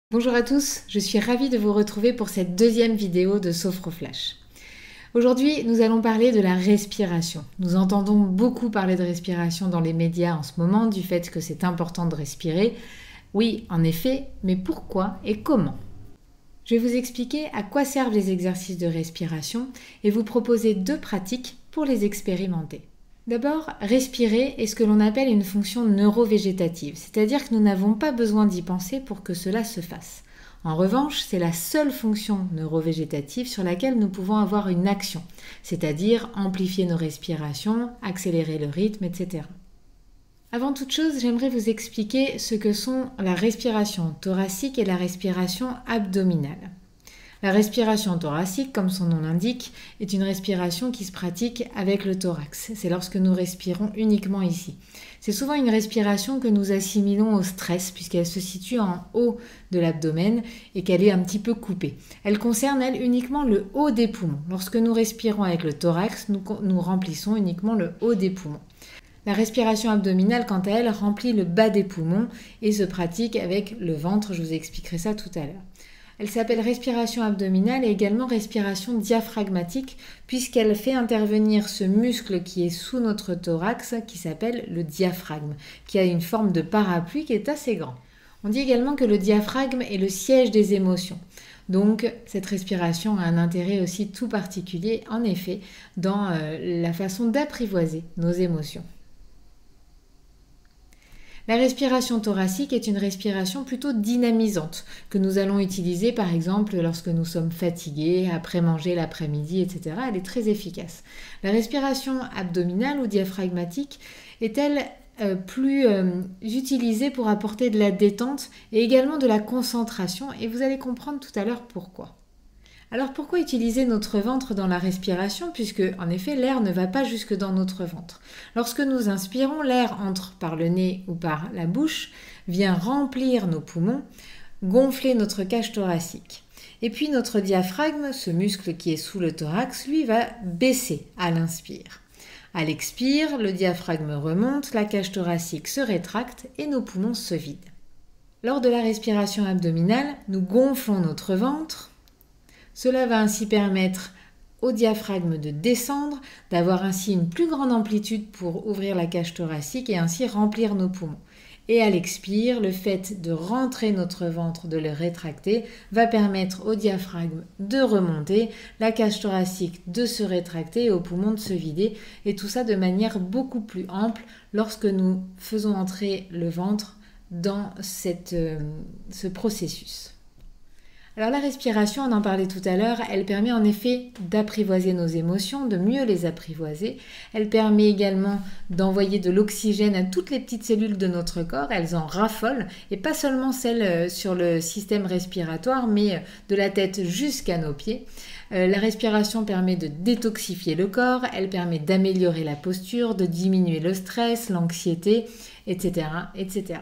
Bonjour à tous, je suis ravie de vous retrouver pour cette deuxième vidéo de Sophroflash. Aujourd'hui, nous allons parler de la respiration. Nous entendons beaucoup parler de respiration dans les médias en ce moment, du fait que c'est important de respirer. Oui, en effet, mais pourquoi et comment? Je vais vous expliquer à quoi servent les exercices de respiration et vous proposer deux pratiques pour les expérimenter. D'abord, respirer est ce que l'on appelle une fonction neurovégétative, c'est-à-dire que nous n'avons pas besoin d'y penser pour que cela se fasse. En revanche, c'est la seule fonction neurovégétative sur laquelle nous pouvons avoir une action, c'est-à-dire amplifier nos respirations, accélérer le rythme, etc. Avant toute chose, j'aimerais vous expliquer ce que sont la respiration thoracique et la respiration abdominale. La respiration thoracique, comme son nom l'indique, est une respiration qui se pratique avec le thorax. C'est lorsque nous respirons uniquement ici. C'est souvent une respiration que nous assimilons au stress puisqu'elle se situe en haut de l'abdomen et qu'elle est un petit peu coupée. Elle concerne, elle, uniquement le haut des poumons. Lorsque nous respirons avec le thorax, nous remplissons uniquement le haut des poumons. La respiration abdominale, quant à elle, remplit le bas des poumons et se pratique avec le ventre. Je vous expliquerai ça tout à l'heure. Elle s'appelle respiration abdominale et également respiration diaphragmatique puisqu'elle fait intervenir ce muscle qui est sous notre thorax qui s'appelle le diaphragme, qui a une forme de parapluie qui est assez grand. On dit également que le diaphragme est le siège des émotions. Donc cette respiration a un intérêt aussi tout particulier, en effet, dans la façon d'apprivoiser nos émotions. La respiration thoracique est une respiration plutôt dynamisante que nous allons utiliser par exemple lorsque nous sommes fatigués, après manger l'après-midi, etc. Elle est très efficace. La respiration abdominale ou diaphragmatique est-elle plus utilisée pour apporter de la détente et également de la concentration et vous allez comprendre tout à l'heure pourquoi. Alors pourquoi utiliser notre ventre dans la respiration puisque en effet l'air ne va pas jusque dans notre ventre. Lorsque nous inspirons, l'air entre par le nez ou par la bouche, vient remplir nos poumons, gonfler notre cage thoracique. Et puis notre diaphragme, ce muscle qui est sous le thorax, lui va baisser à l'inspire. À l'expire, le diaphragme remonte, la cage thoracique se rétracte et nos poumons se vident. Lors de la respiration abdominale, nous gonflons notre ventre. Cela va ainsi permettre au diaphragme de descendre, d'avoir ainsi une plus grande amplitude pour ouvrir la cage thoracique et ainsi remplir nos poumons. Et à l'expire, le fait de rentrer notre ventre, de le rétracter, va permettre au diaphragme de remonter, la cage thoracique de se rétracter et aux poumons de se vider. Et tout ça de manière beaucoup plus ample lorsque nous faisons entrer le ventre dans ce processus. Alors la respiration, on en parlait tout à l'heure, elle permet en effet d'apprivoiser nos émotions, de mieux les apprivoiser. Elle permet également d'envoyer de l'oxygène à toutes les petites cellules de notre corps, elles en raffolent, et pas seulement celles sur le système respiratoire, mais de la tête jusqu'à nos pieds. La respiration permet de détoxifier le corps, elle permet d'améliorer la posture, de diminuer le stress, l'anxiété, etc., etc.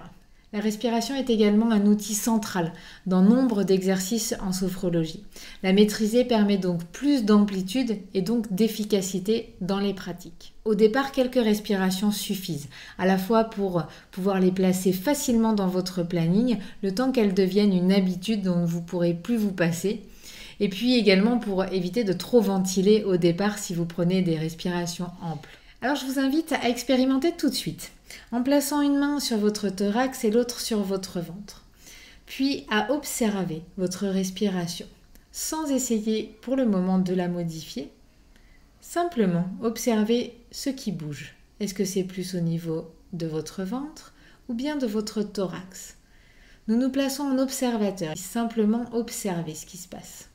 La respiration est également un outil central dans nombre d'exercices en sophrologie. La maîtriser permet donc plus d'amplitude et donc d'efficacité dans les pratiques. Au départ, quelques respirations suffisent, à la fois pour pouvoir les placer facilement dans votre planning, le temps qu'elles deviennent une habitude dont vous ne pourrez plus vous passer. Et puis également pour éviter de trop ventiler au départ si vous prenez des respirations amples. Alors je vous invite à expérimenter tout de suite, en plaçant une main sur votre thorax et l'autre sur votre ventre, puis à observer votre respiration, sans essayer pour le moment de la modifier, simplement observer ce qui bouge. Est-ce que c'est plus au niveau de votre ventre ou bien de votre thorax? Nous nous plaçons en observateur, simplement observer ce qui se passe.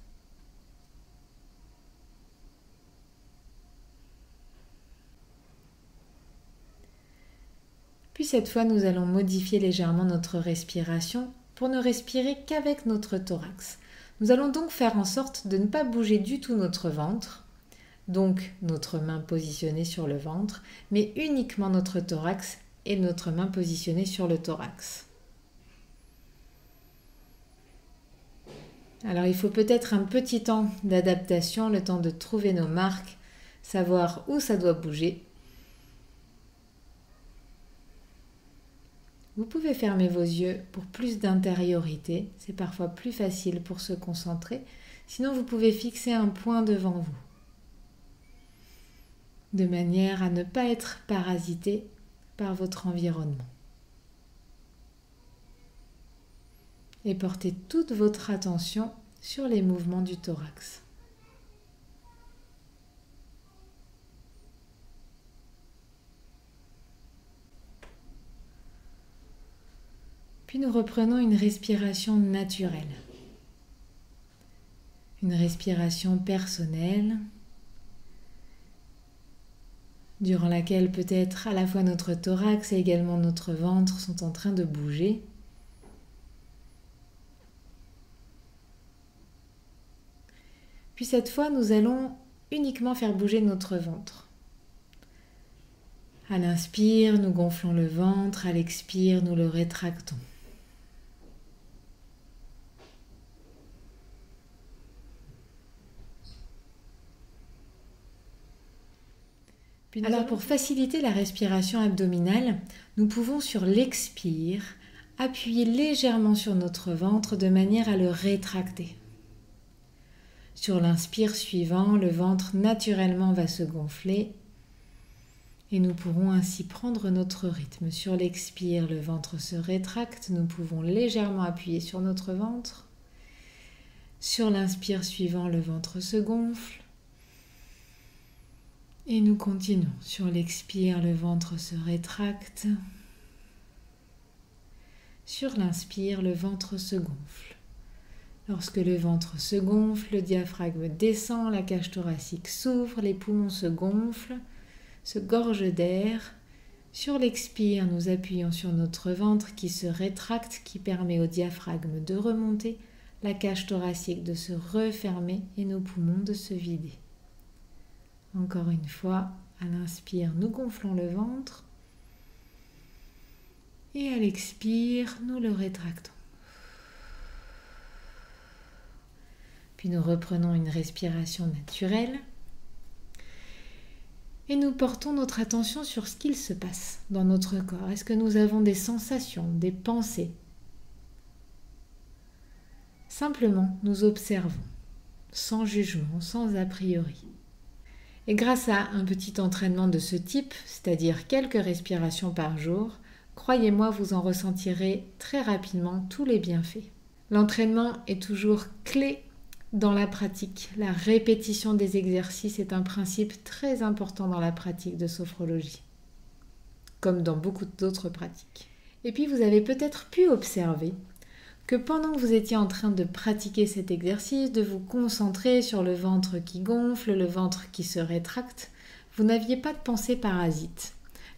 Puis cette fois, nous allons modifier légèrement notre respiration pour ne respirer qu'avec notre thorax. Nous allons donc faire en sorte de ne pas bouger du tout notre ventre, donc notre main positionnée sur le ventre, mais uniquement notre thorax et notre main positionnée sur le thorax. Alors il faut peut-être un petit temps d'adaptation, le temps de trouver nos marques, savoir où ça doit bouger. Vous pouvez fermer vos yeux pour plus d'intériorité, c'est parfois plus facile pour se concentrer. Sinon, vous pouvez fixer un point devant vous, de manière à ne pas être parasité par votre environnement. Et portez toute votre attention sur les mouvements du thorax. Puis nous reprenons une respiration naturelle, une respiration personnelle, durant laquelle peut-être à la fois notre thorax et également notre ventre sont en train de bouger. Puis cette fois, nous allons uniquement faire bouger notre ventre. À l'inspire, nous gonflons le ventre, à l'expire, nous le rétractons. Alors pour faciliter la respiration abdominale, nous pouvons sur l'expire appuyer légèrement sur notre ventre de manière à le rétracter. Sur l'inspire suivant, le ventre naturellement va se gonfler et nous pourrons ainsi prendre notre rythme. Sur l'expire, le ventre se rétracte, nous pouvons légèrement appuyer sur notre ventre. Sur l'inspire suivant, le ventre se gonfle. Et nous continuons. Sur l'expire, le ventre se rétracte. Sur l'inspire, le ventre se gonfle. Lorsque le ventre se gonfle, le diaphragme descend, la cage thoracique s'ouvre, les poumons se gonflent, se gorgent d'air. Sur l'expire, nous appuyons sur notre ventre qui se rétracte, qui permet au diaphragme de remonter, la cage thoracique de se refermer et nos poumons de se vider. Encore une fois, à l'inspire, nous gonflons le ventre et à l'expire, nous le rétractons. Puis nous reprenons une respiration naturelle et nous portons notre attention sur ce qu'il se passe dans notre corps. Est-ce que nous avons des sensations, des pensées? Simplement, nous observons, sans jugement, sans a priori. Et grâce à un petit entraînement de ce type, c'est-à-dire quelques respirations par jour, croyez-moi, vous en ressentirez très rapidement tous les bienfaits. L'entraînement est toujours clé dans la pratique. La répétition des exercices est un principe très important dans la pratique de sophrologie, comme dans beaucoup d'autres pratiques. Et puis vous avez peut-être pu observer que pendant que vous étiez en train de pratiquer cet exercice, de vous concentrer sur le ventre qui gonfle, le ventre qui se rétracte, vous n'aviez pas de pensée parasite.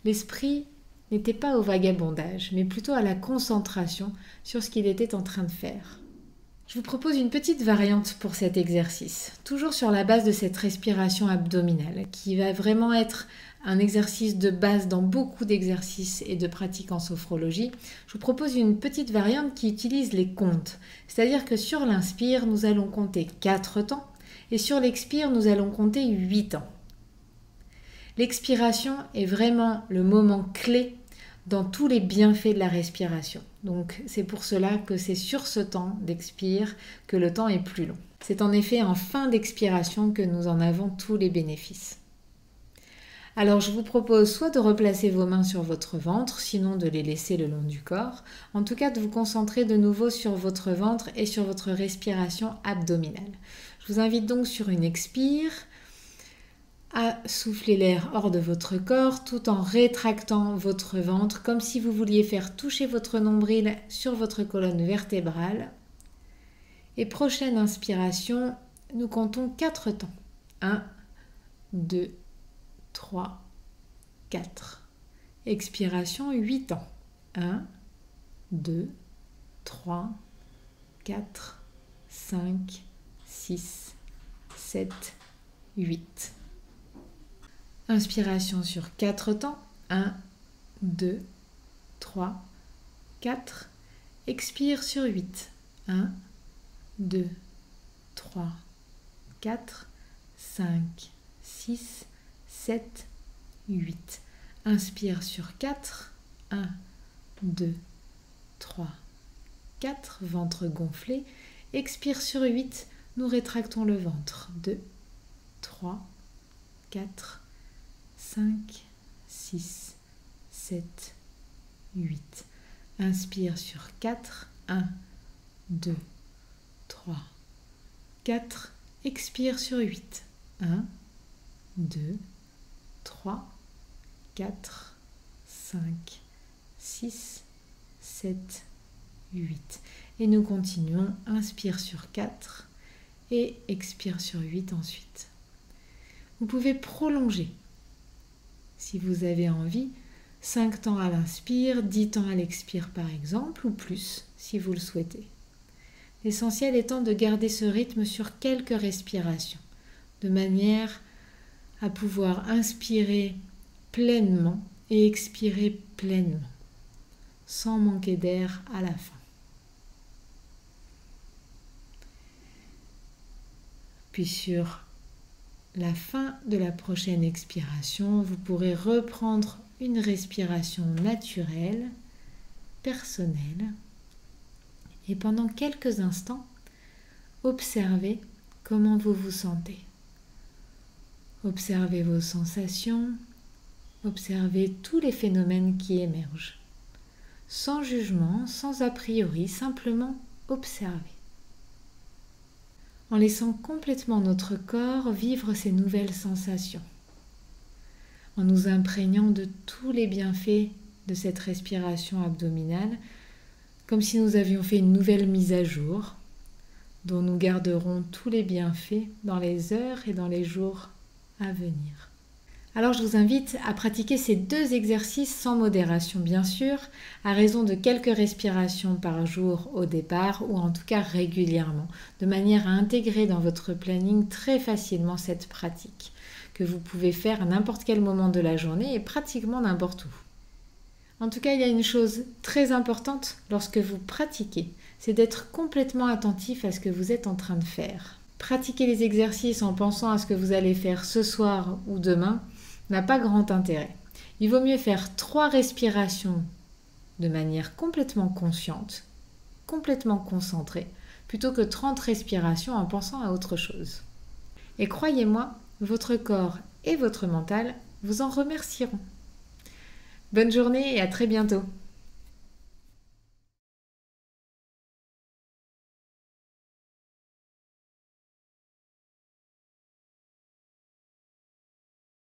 L'esprit n'était pas au vagabondage, mais plutôt à la concentration sur ce qu'il était en train de faire. Je vous propose une petite variante pour cet exercice, toujours sur la base de cette respiration abdominale, qui va vraiment être un exercice de base dans beaucoup d'exercices et de pratiques en sophrologie. Je vous propose une petite variante qui utilise les comptes. C'est-à-dire que sur l'inspire, nous allons compter 4 temps et sur l'expire, nous allons compter 8 temps. L'expiration est vraiment le moment clé dans tous les bienfaits de la respiration. Donc c'est pour cela que c'est sur ce temps d'expire que le temps est plus long. C'est en effet en fin d'expiration que nous en avons tous les bénéfices. Alors je vous propose soit de replacer vos mains sur votre ventre, sinon de les laisser le long du corps. En tout cas de vous concentrer de nouveau sur votre ventre et sur votre respiration abdominale. Je vous invite donc sur une expire à souffler l'air hors de votre corps tout en rétractant votre ventre comme si vous vouliez faire toucher votre nombril sur votre colonne vertébrale. Et prochaine inspiration, nous comptons 4 temps. 1, 2, 3, 4. Expiration, 8 temps. 1, 2, 3, 4, 5, 6, 7, 8. Inspiration sur 4 temps. 1, 2, 3, 4. Expire sur 8. 1, 2, 3, 4, 5, 6, 7, 8. Inspire sur 4. 1, 2, 3, 4, ventre gonflé. Expire sur 8, nous rétractons le ventre. 2, 3, 4, 5, 6, 7, 8. Inspire sur 4, 1, 2, 3, 4. Expire sur 8. 1, 2, 3, 4, 5, 6, 7, 8. Et nous continuons. Inspire sur 4 et expire sur 8 ensuite. Vous pouvez prolonger, si vous avez envie, 5 temps à l'inspire, 10 temps à l'expire par exemple, ou plus si vous le souhaitez. L'essentiel étant de garder ce rythme sur quelques respirations, de manière à pouvoir inspirer pleinement et expirer pleinement, sans manquer d'air à la fin. Puis sur la fin de la prochaine expiration, vous pourrez reprendre une respiration naturelle, personnelle, et pendant quelques instants, observez comment vous vous sentez. Observez vos sensations, observez tous les phénomènes qui émergent. Sans jugement, sans a priori, simplement observez. En laissant complètement notre corps vivre ces nouvelles sensations, en nous imprégnant de tous les bienfaits de cette respiration abdominale, comme si nous avions fait une nouvelle mise à jour, dont nous garderons tous les bienfaits dans les heures et dans les jours à venir. Alors je vous invite à pratiquer ces 2 exercices sans modération bien sûr, à raison de quelques respirations par jour au départ ou en tout cas régulièrement, de manière à intégrer dans votre planning très facilement cette pratique que vous pouvez faire à n'importe quel moment de la journée et pratiquement n'importe où. En tout cas, il y a une chose très importante lorsque vous pratiquez, c'est d'être complètement attentif à ce que vous êtes en train de faire. Pratiquer les exercices en pensant à ce que vous allez faire ce soir ou demain n'a pas grand intérêt. Il vaut mieux faire 3 respirations de manière complètement consciente, complètement concentrée, plutôt que 30 respirations en pensant à autre chose. Et croyez-moi, votre corps et votre mental vous en remercieront. Bonne journée et à très bientôt.